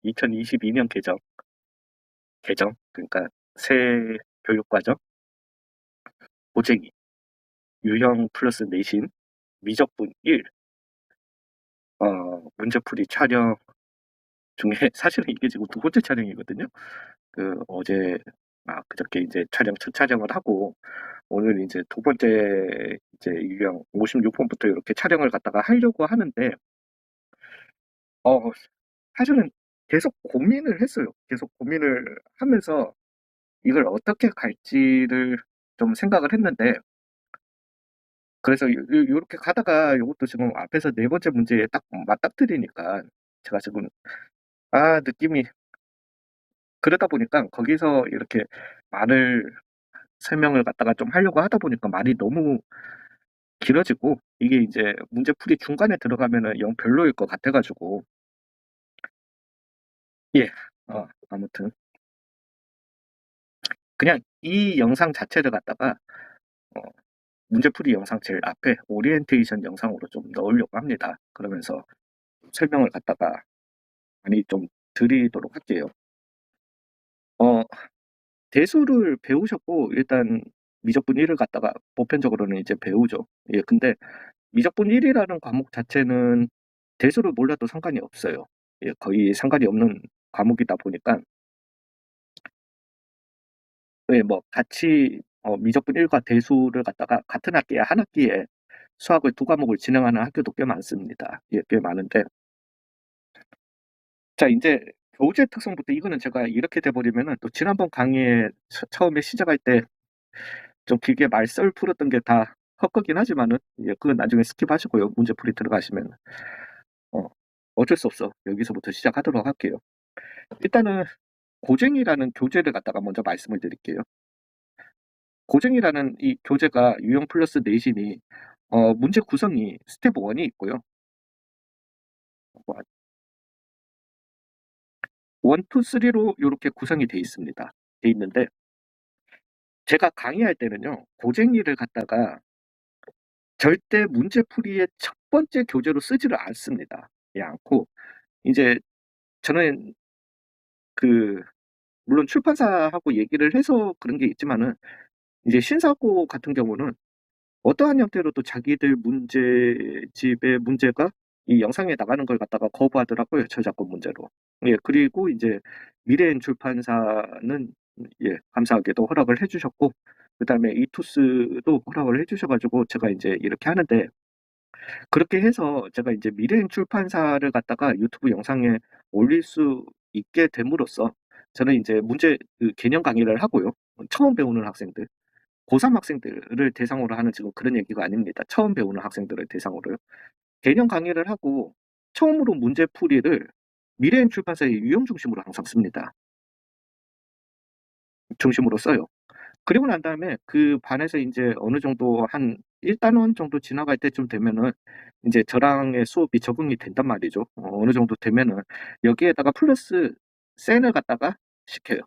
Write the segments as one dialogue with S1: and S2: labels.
S1: 2022년 개정 그러니까 새 교육과정, 고쟁이, 유형 플러스 내신, 미적분 1 문제풀이 촬영 중에 사실은 이게 지금 두 번째 촬영이거든요. 어제 그저께 이제 첫 촬영을 하고 오늘 이제 두 번째 이제 유형 56번부터 이렇게 촬영을 갖다가 하려고 하는데 어 사실은 계속 고민을 했어요. 계속 고민을 하면서 이걸 어떻게 갈지를 좀 생각을 했는데 그래서 요렇게 가다가 요것도 지금 앞에서 네 번째 문제에 딱 맞닥뜨리니까 제가 지금 느낌이 그러다 보니까 거기서 이렇게 말을 설명을 갖다가 좀 하려고 하다 보니까 말이 너무 길어지고 이게 이제 문제풀이 중간에 들어가면은 영 별로일 것 같아 가지고 예. 아무튼 그냥 이 영상 자체를 갖다가 어 문제풀이 영상 제일 앞에 오리엔테이션 영상으로 좀 넣으려고 합니다. 그러면서 설명을 갖다가 많이 좀 드리도록 할게요. 어 대수를 배우셨고 일단 미적분 1을 갖다가 보편적으로는 이제 배우죠. 예 근데 미적분 1이라는 과목 자체는 대수를 몰라도 상관이 없어요. 예 거의 상관이 없는 과목이다 보니까 예 뭐 같이 미적분 1과 대수를 갖다가 같은 학기에 한 학기에 수학을 두 과목을 진행하는 학교도 꽤 많습니다. 예 꽤 많은데 자 인제 교재 특성부터 이거는 제가 이렇게 돼 버리면은 또 지난번 강의에 처음에 시작할 때 좀 길게 말썰 풀었던 게 다 헛거긴 하지만은 예 그건 나중에 스킵하시고요. 문제풀이 들어가시면은. 어 어쩔 수 없어. 여기서부터 시작하도록 할게요. 일단은 고쟁이라는 교재를 갖다가 먼저 말씀을 드릴게요. 고쟁이라는 이 교재가 유형 플러스 내신이 문제 구성이 스텝 1이 있고요. 1, 2, 3로 요렇게 구성이 돼 있습니다. 돼 있는데 제가 강의할 때는요. 고쟁이를 갖다가 절대 문제풀이의 첫 번째 교재로 쓰지를 않습니다. 예 않고 인제 저는 물론 출판사하고 얘기를 해서 그런 게 있지만은 이제 신사고 같은 경우는 어떠한 형태로도 자기들 문제집의 문제가 이 영상에 나가는 걸 갖다가 거부하더라고요, 저작권 문제로. 예 그리고 이제 미래엔 출판사는 예 감사하게도 허락을 해 주셨고 그다음에 이투스도 허락을 해 주셔 가지고 제가 인제 이렇게 하는데 그렇게 해서 제가 이제 미래엔 출판사를 갖다가 유튜브 영상에 올릴 수 있게 됨으로써 저는 인제 개념 강의를 하고요. 처음 배우는 학생들, 고3 학생들을 대상으로 하는 지금 그런 얘기가 아닙니다. 처음 배우는 학생들을 대상으로요. 개념 강의를 하고 처음으로 문제풀이를 미래엔 출판사의 유형 중심으로 항상 씁니다. 중심으로 써요. 그리고 난 다음에 그 반에서 인제 어느 정도 한 1 단원 정도 지나갈 때쯤 되면은 인제 저랑의 수업이 적응이 된단 말이죠. 어느 정도 되면은 여기에다가 플러스 센을 갖다가 시켜요.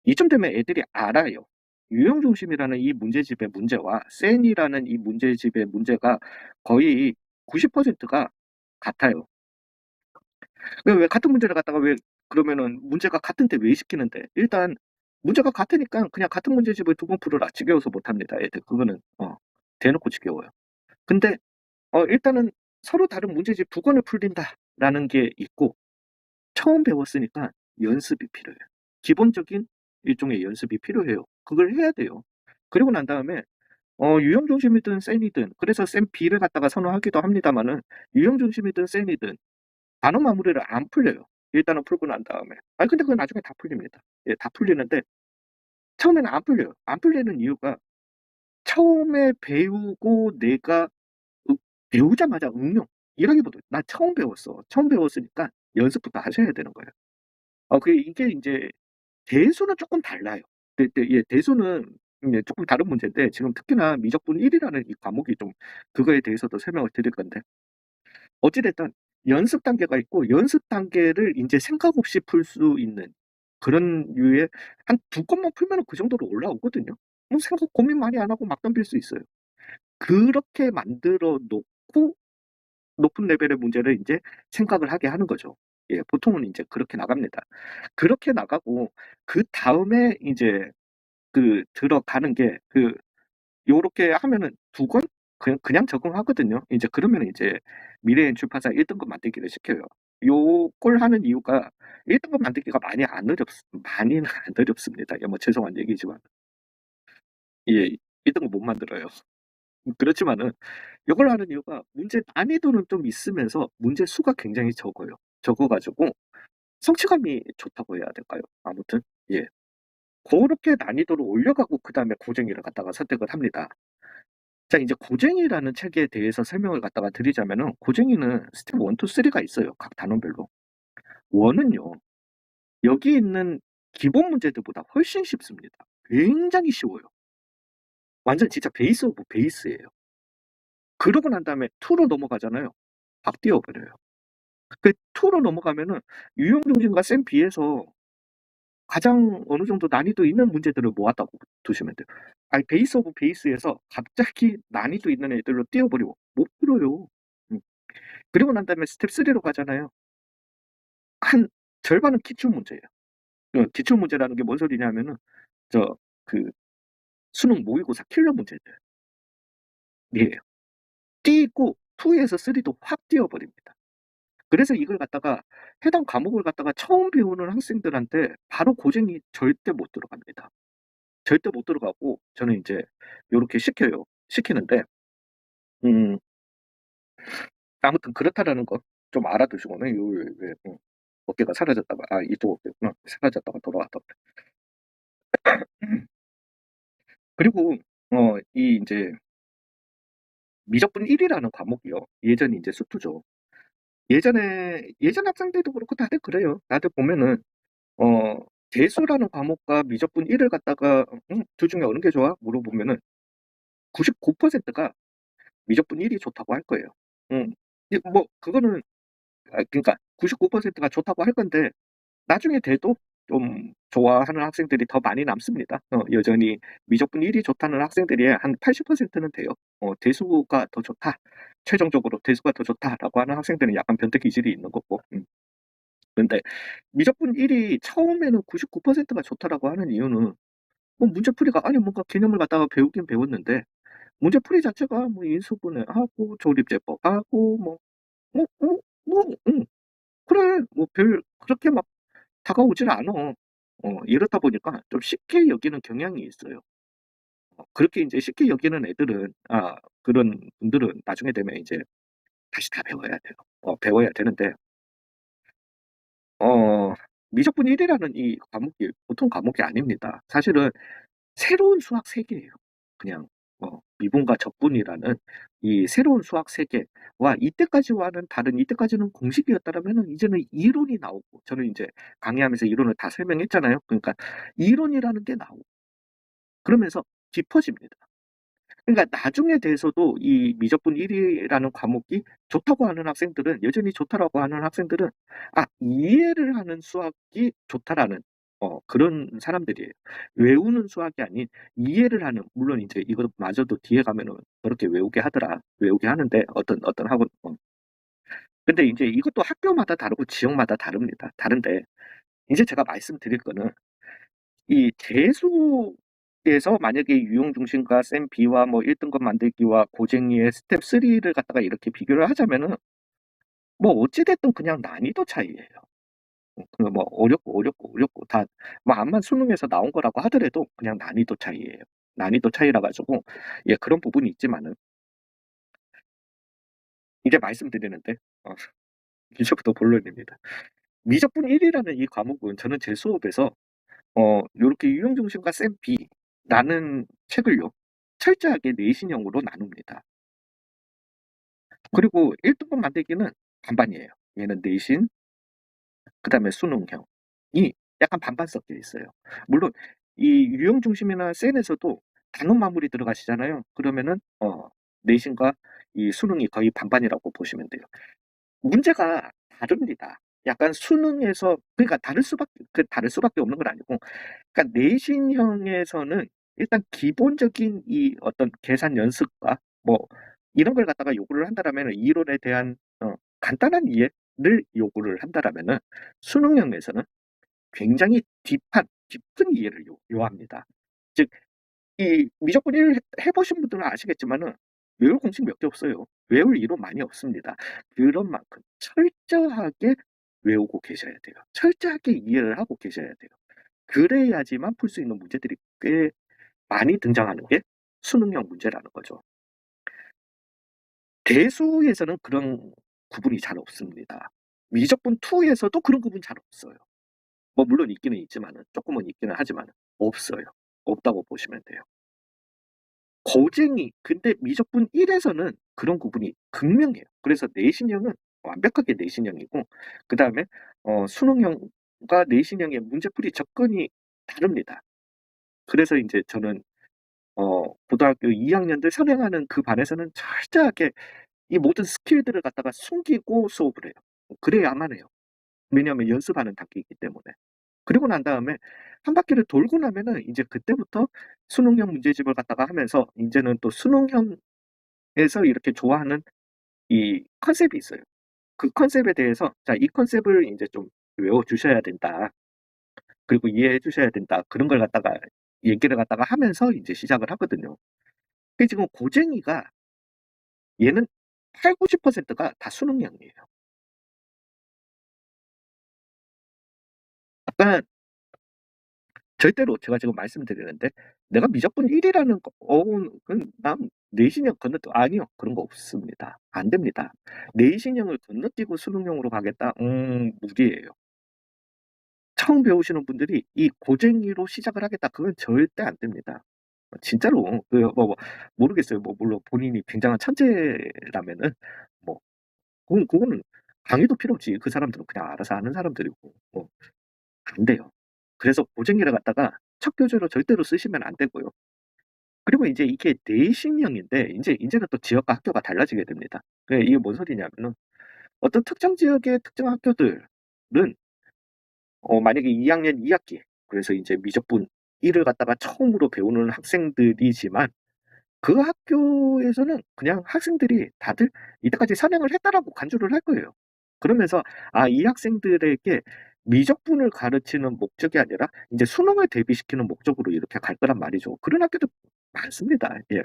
S1: 이쯤 되면 애들이 알아요. 유형 중심이라는 이 문제집의 문제와 센이라는 이 문제집의 문제가 거의 90%가 같아요. 왜 같은 문제를 갖다가 왜 그러면은 문제가 같은데 왜 시키는데 일단 문제가 같으니까 그냥 같은 문제집을 두 번 풀어라. 지겨워서 못 합니다 애들. 그거는 대놓고 지겨워요. 근데 일단은 서로 다른 문제집 두 권을 풀린다라는 게 있고 처음 배웠으니까 연습이 필요해요. 기본적인 일종의 연습이 필요해요. 그걸 해야 돼요. 그리고 난 다음에 유형 중심이든 센이든 그래서 센 B를 갖다가 선호하기도 합니다마는 유형 중심이든 센이든 단어 마무리를 안 풀려요. 일단은 풀고 난 다음에. 아니 근데 그건 나중에 다 풀립니다. 예 다 풀리는데 처음에는 안 풀려요. 안 풀리는 이유가 처음에 배우고 내가 으 배우자마자 응용 이라기보다 "나 처음 배웠어. 처음 배웠으니까 연습부터 하셔야 되는 거예요." 이게 인제 대수는 쪼끔 달라요. 예 대수는 쪼끔 다른 문제인데 지금 특히나 미적분 1 이라는 이 과목이 좀 그거에 대해서도 설명을 드릴 건데 어찌 됐든 연습 단계가 있고 연습 단계를 인제 생각 없이 풀 수 있는 그런 류의 한 두 건만 풀면은 그 정도로 올라오거든요. 생각 고민 많이 안 하고 막 덤빌 수 있어요. 그렇게 만들어 놓고 높은 레벨의 문제를 인제 생각을 하게 하는 거죠. 예, 보통은 인제 그렇게 나갑니다. 그렇게 나가고 그다음에 인제 들어가는 게 요렇게 하면은 2권 그냥 적응하거든요. 인제 그러면은 이제 미래엔 출판사 1 등급 만들기를 시켜요. 요걸 하는 이유가 1 등급 만들기가 많이는 안 어렵습니다. 예, 뭐 죄송한 얘기지만. 예. 1 등급 못 만들어요. 그렇지만은 요걸 하는 이유가 문제 난이도는 좀 있으면서 문제 수가 굉장히 적어요. 적어 가지고 성취감이 좋다고 해야 될까요? 아무튼 예. 고렇게 난이도를 올려가고 그다음에 고쟁이를 갖다가 선택을 합니다. 자, 이제 고쟁이라는 책에 대해서 설명을 갖다가 드리자면은 고쟁이는 스텝 1, 2, 3가 있어요, 각 단원별로. 1 은요, 여기 있는 기본 문제들보다 훨씬 쉽습니다. 굉장히 쉬워요. 완전 진짜 베이스 오브 베이스예요. 그러고 난 다음에 2로 넘어가잖아요. 확 뛰어 버려요. 2로 넘어가면은 유형중심과 셈 B에서 가장 어느 정도 난이도 있는 문제들을 모았다고 두시면 돼요. 아니, 베이스 오브 베이스에서 갑자기 난이도 있는 애들로 뛰어 버리고 못 풀어요. 음. 그리고 난 다음에 스텝 3로 가잖아요. 한 절반은 기출 문제예요. 기출 문제라는 게 뭔 소리냐면은 저 그 수능 모의고사 킬러 문제들이에요. 뛰고 2 에서 3도 확 뛰어 버립니다. 그래서 이걸 갖다가 해당 과목을 갖다가 처음 배우는 학생들한테 바로 고쟁이 절대 못 들어갑니다. 절대 못 들어가고 저는 인제 요렇게 시켜요. 시키는데 음 아무튼 그렇다라는 거 좀 알아두시고는 요 왜 어깨가 사라졌다가 이쪽 어깨구나. 사라졌다가 돌아왔다가. 그리고 이 인제 미적분 1 이라는 과목이요. 예전에 인제 수투죠. 예전 학생들도 그렇고 다들 그래요. 다들 보면은 어 재수라는 과목과 미적분 1을 갖다가 "둘 중에 어느 게 좋아?" 물어보면은 99%가 미적분 1이 좋다고 할 거예요. 음. 뭐 그거는 그러니까 99%가 좋다고 할 건데 나중에 돼도 좀 좋아하는 학생들이 더 많이 남습니다. 여전히 미적분 1이 좋다는 학생들이 한 80%는 돼요. '대수가 더 좋다. 최종적으로 대수가 더 좋다.'라고 하는 학생들은 약간 변태 기질이 있는 거고. 근데 미적분 1이 처음에는 99%가 좋다라고 하는 이유는 뭐 문제풀이가 아니 뭔가 개념을 갖다가 배우긴 배웠는데 문제풀이 자체가 뭐 인수분해하고 조립제법하고 뭐 그래 뭐 별 그렇게 막 다가오질 않아. 이렇다 보니까 좀 쉽게 여기는 경향이 있어요. 그렇게 인제 쉽게 여기는 애들은 그런 분들은 나중에 되면 이제 다시 다 배워야 돼요. 배워야 되는데 어 미적분 1 이라는 이 과목이 보통 과목이 아닙니다. 사실은 새로운 수학 세계예요. 그냥 미분과 적분이라는 이 새로운 수학 세계와 이때까지와는 다른, 이때까지는 공식이었다라면은 이제는 이론이 나오고, 저는 인제 강의하면서 이론을 다 설명했잖아요. 그러니까 이론이라는 게 나오고 그러면서 깊어집니다. 그러니까 나중에 돼서도 이 미적분 1 이라는 과목이 좋다고 하는 학생들은, 여전히 좋다라고 하는 학생들은 이해를 하는 수학이 좋다라는 그런 사람들이에요. 외우는 수학이 아닌 이해를 하는, 물론 인제 이것마저도 뒤에 가면은 "저렇게 외우게 하더라." 외우게 하는데 어떤 학원 근데 인제 이것도 학교마다 다르고 지역마다 다릅니다. 다른데 인제 제가 말씀드릴 거는 이 재수에서 만약에 유형 중심과 셈 B와 뭐 1 등급 만들기와 고쟁이의 스텝 3를 갖다가 이렇게 비교를 하자면은 뭐 어찌 됐든 그냥 난이도 차이예요. 뭐 어렵고 다 뭐 암만 수능에서 나온 거라고 하더라도 그냥 난이도 차이예요. 난이도 차이라 가지고 예, 그런 부분이 있지만은 이제 말씀드리는데 어 이제부터 본론입니다. 미적분 1 이라는 이 과목은 저는 제 수업에서 요렇게 유형 중심과 셈 B라는 책을요, 철저하게 내신형으로 나눕니다. 그리고 1 등급 만들기는 반반이에요. 얘는 내신, 그다음에 수능형이 약간 반반 섞여 있어요. 물론 이 유형 중심이나 센에서도 단원 마무리 들어가시잖아요. 그러면은 내신과 이 수능이 거의 반반이라고 보시면 돼요. 문제가 다릅니다. 약간 수능에서, 그러니까 다를 수밖에 없는 건 아니고, 그러니까 내신형에서는 일단 기본적인 이 어떤 계산 연습과 뭐 이런 걸 갖다가 요구를 한다라면은 이론에 대한 간단한 이해, 요구를 한다라면은 수능형에서는 굉장히 딥한 깊은 이해를 요합니다. 즉 이 미적분 1 해 보신 분들은 아시겠지만은 외울 공식 몇 개 없어요. 외울 이론 많이 없습니다. 그런 만큼 철저하게 외우고 계셔야 돼요. 철저하게 이해를 하고 계셔야 돼요. 그래야지만 풀 수 있는 문제들이 꽤 많이 등장하는 게 수능형 문제라는 거죠. 대수에서는 그런 구분이 잘 없습니다. 미적분 2 에서도 그런 구분 잘 없어요. 뭐 물론 있기는 있지만은 쪼끔은 있기는 하지만은 없어요. 없다고 보시면 돼요. 고쟁이 근데 미적분 1 에서는 그런 구분이 극명해요. 그래서 내신형은 완벽하게 내신형이고 그다음에 수능형과 내신형의 문제풀이 접근이 다릅니다. 그래서 인제 저는 고등학교 2 학년들 선행하는 그 반에서는 철저하게 이 모든 스킬들을 갖다가 숨기고 수업을 해요. 그래야만 해요. 왜냐하면 연습하는 단계이기 때문에. 그리고 난 다음에 한 바퀴를 돌고 나면은 인제 그때부터 수능형 문제집을 갖다가 하면서 인제는 또 수능형에서 이렇게 좋아하는 이 컨셉이 있어요. 그 컨셉에 대해서 '자 이 컨셉을 인제 좀 외워 주셔야 된다. 그리고 이해해 주셔야 된다.' 그런 걸 갖다가 얘기를 갖다가 하면서 인제 시작을 하거든요. 근데 지금 고쟁이가 얘는 80~90%가 다 수능형이에요. 그러니까 절대로 제가 지금 말씀드리는데 '내가 미적분 1 이라는 거 그건 난 내신형 건너뛰' 아니요. 그런 거 없습니다. 안 됩니다. 내신형을 건너뛰고 수능형으로 가겠다? 무리예요. 처음 배우시는 분들이 이 '고쟁이로 시작을 하겠다.' 그건 절대 안 됩니다. 진짜로 모르겠어요. 뭐 물론 본인이 굉장한 천재라면은 뭐 그거는 강의도 필요 없지. 그 사람들은 그냥 알아서 하는 사람들이고 안 돼요. 그래서 고쟁이를 갖다가 첫 교재로 절대로 쓰시면 안 되고요. 그리고 인제 이게 내신형인데 인제는 또 지역과 학교가 달라지게 됩니다. 이게 뭔 소리냐면은 어떤 특정 지역의 특정 학교들은 만약에 2 학년 2 학기 그래서 인제 미적분 1을 갖다가 처음으로 배우는 학생들이지만 그 학교에서는 그냥 학생들이 다들 이때까지 선행을 했다라고 간주를 할 거예요. 그러면서 이 학생들에게 미적분을 가르치는 목적이 아니라 인제 수능을 대비시키는 목적으로 이렇게 갈 거란 말이죠. 그런 학교도 많습니다. 예.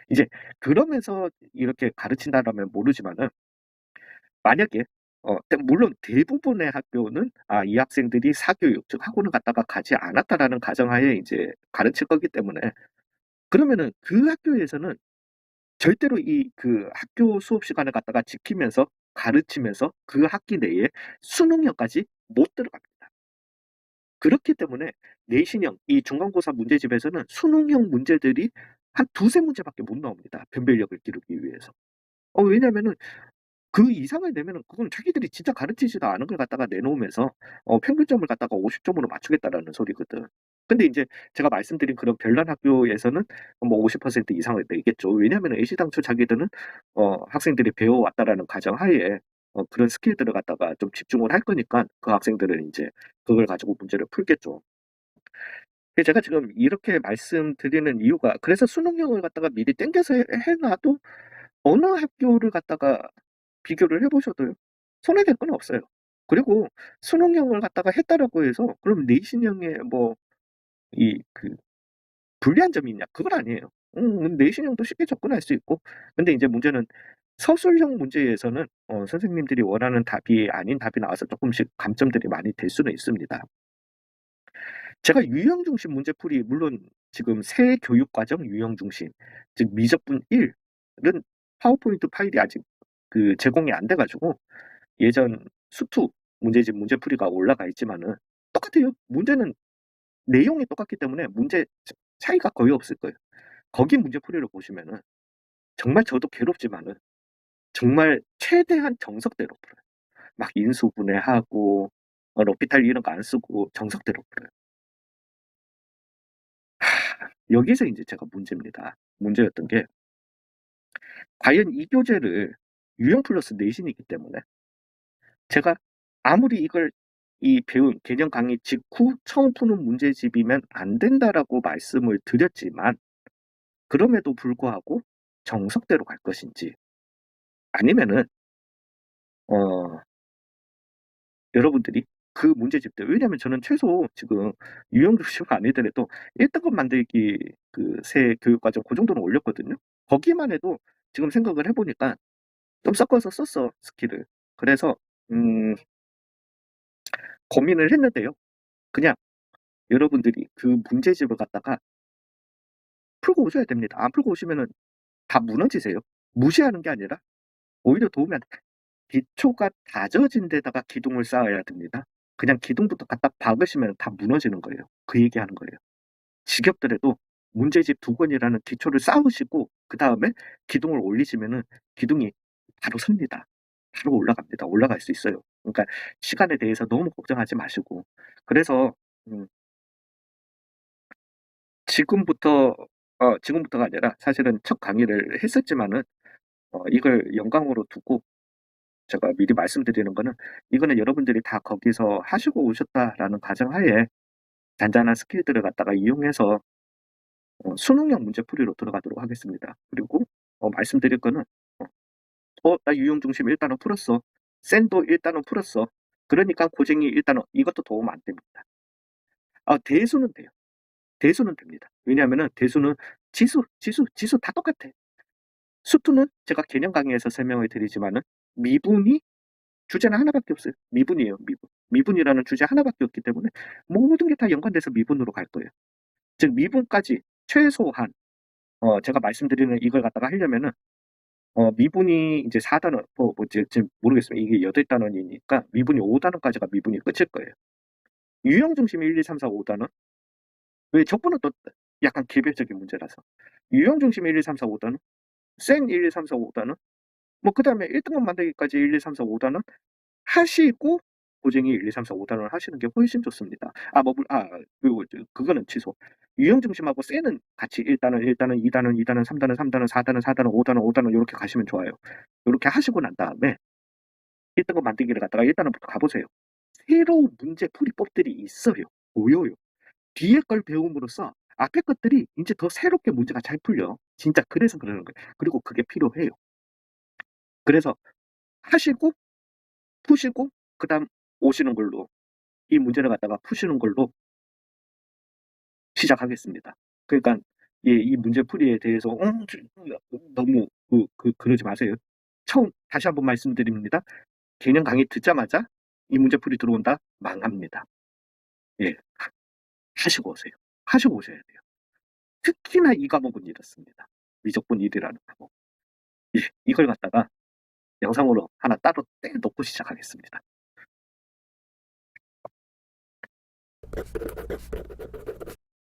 S1: 이제 그러면서 이렇게 가르친다라면 모르지만은 만약에 물론 대부분의 학교는 이 학생들이 사교육 즉 학원을 갔다가 가지 않았다라는 가정하에 이제 가르칠 거기 때문에 그러면은 그 학교에서는 절대로 그 학교 수업 시간을 갖다가 지키면서 가르치면서 그 학기 내에 수능형까지 못 들어갑니다. 그렇기 때문에 내신형 이 중간고사 문제집에서는 수능형 문제들이 한 두세 문제밖에 못 나옵니다, 변별력을 기르기 위해서. 왜냐면은 그 이상을 내면은 그건 자기들이 진짜 가르치지도 않은 걸 갖다가 내놓으면서 평균점을 갖다가 50 점으로 맞추겠다라는 소리거든. 근데 인제 제가 말씀드린 그런 별난 학교에서는 뭐 50% 이상을 내겠죠. 왜냐하면은 애시당초 자기들은 학생들이 배워 왔다라는 가정하에 그런 스킬들을 갖다가 좀 집중을 할 거니까 그 학생들은 인제 그걸 가지고 문제를 풀겠죠. 제가 지금 이렇게 말씀드리는 이유가 그래서 수능형을 갖다가 미리 당겨서 해 놔도 어느 학교를 갖다가 비교를 해 보셔도요. 손해될 건 없어요. 그리고 수능형을 갖다가 했다라고 해서 그럼 내신형에 뭐 불리한 점이 있냐? 그건 아니에요. 내신형도 쉽게 접근할 수 있고 근데 인제 문제는 서술형 문제에서는 선생님들이 원하는 답이 아닌 답이 나와서 쪼끔씩 감점들이 많이 될 수는 있습니다. 제가 유형 중심 문제풀이 물론 지금 새 교육 과정 유형 중심 즉 미적분 1은 파워포인트 파일이 아직 제공이 안 돼 가지고 예전 수투 문제집 문제풀이가 올라가 있지만은 똑같아요. 문제는 내용이 똑같기 때문에 문제 차이가 거의 없을 거예요. 거기 문제풀이를 보시면은 정말 저도 괴롭지만은 정말 최대한 정석대로 풀어요. 막 인수분해하고 l'Hopital 이런 거 안 쓰고 정석대로 풀어요. 여기서 인제 제가 문제입니다. 문제였던 게 과연 이 교재를 유형 플러스 내신이기 때문에 제가 아무리 이걸 배운 개념 강의 직후 처음 푸는 문제집이면 안 된다라고 말씀을 드렸지만 그럼에도 불구하고 정석대로 갈 것인지 아니면은 어 여러분들이 그 문제집들, 왜냐면 저는 최소 지금 유형중심 아니더라도 1등급 만들기 그 새 교육과정 그 정도는 올렸거든요. 거기만 해도 지금 생각을 해보니까 좀 섞어서 썼어, 스킬을. 그래서 고민을 했는데요. 그냥 여러분들이 그 문제집을 갖다가 풀고 오셔야 됩니다. 안 풀고 오시면은 다 무너지세요. 무시하는 게 아니라 오히려 도움이 안 돼. 기초가 다져진 데다가 기둥을 쌓아야 됩니다. 그냥 기둥부터 갖다 박으시면 다 무너지는 거예요. 그 얘기하는 거예요. 지겹더라도 문제집 두 권이라는 기초를 쌓으시고 그 다음에 기둥을 올리시면은 기둥이 바로 섭니다. 바로 올라갑니다. 올라갈 수 있어요. 그러니까 시간에 대해서 너무 걱정하지 마시고. 그래서 음, 지금부터 지금부터가 아니라 사실은 첫 강의를 했었지만은 이걸 영광으로 두고 제가 미리 말씀드리는 거는, 이거는 여러분들이 다 거기서 하시고 오셨다라는 가정하에 잔잔한 스킬들을 갖다가 이용해서 수능형 문제풀이로 들어가도록 하겠습니다. 그리고 말씀드릴 거는 나 유형 중심 일단은 풀었어. 센도 일단은 풀었어. 그러니까 고쟁이 일단은 이것도 도움 안 됩니다. 대수는 돼요. 대수는 됩니다. 왜냐하면은 대수는 지수 다 똑같아. 수투는 제가 개념 강의에서 설명을 드리지만은 미분이 주제는 하나밖에 없어요. 미분이에요, 미분. 미분이라는 주제 하나밖에 없기 때문에 모든 게 다 연관돼서 미분으로 갈 거예요. 즉 미분까지 최소한 제가 말씀드리는 이걸 갖다가 하려면은 미분이 이제 4단원, 지금 모르겠습니다. 이게 8단원이니까 미분이 5단원까지가 미분이 끝일 거예요. 유형 중심 1, 2, 3, 4, 5단원. 왜 적분은 또 약간 개별적인 문제라서. 유형 중심 1, 2, 3, 4, 5단원. 센 1, 2, 3, 4, 5단원. 뭐 그 다음에 1등급 만들기까지 1, 2, 3, 4, 5단원 하시고 고쟁이 1, 2, 3, 4, 5단원을 하시는 게 훨씬 좋습니다. 그리고 그거는 취소. 유형 중심하고 센은 같이 1단원, 1단원, 2단원, 2단원, 3단원, 3단원, 4단원, 4단원, 5단원, 5단원 이렇게 가시면 좋아요. 이렇게 하시고 난 다음에 1등급 만들기를 갖다가 1단원부터 가보세요. 새로운 문제 풀이법들이 있어요. 보여요. 뒤에 걸 배움으로써 앞에 것들이 이제 더 새롭게 문제가 잘 풀려. 진짜 그래서 그러는 거예요. 그리고 그게 필요해요. 그래서 하시고 푸시고 그다음 오시는 걸로, 이 문제를 갖다가 푸시는 걸로 시작하겠습니다. 그러니까 이 문제풀이에 대해서 너무 그러지 마세요. 처음 다시 한번 말씀드립니다. 개념 강의 듣자마자 이 문제풀이 들어온다? 망합니다. 예, 하시고 오세요. 하시고 오셔야 돼요. 특히나 이 과목은 이렇습니다. 미적분 1이라는 과목. 예, 이걸 갖다가 영상으로 하나 따로 떼놓고 시작하겠습니다.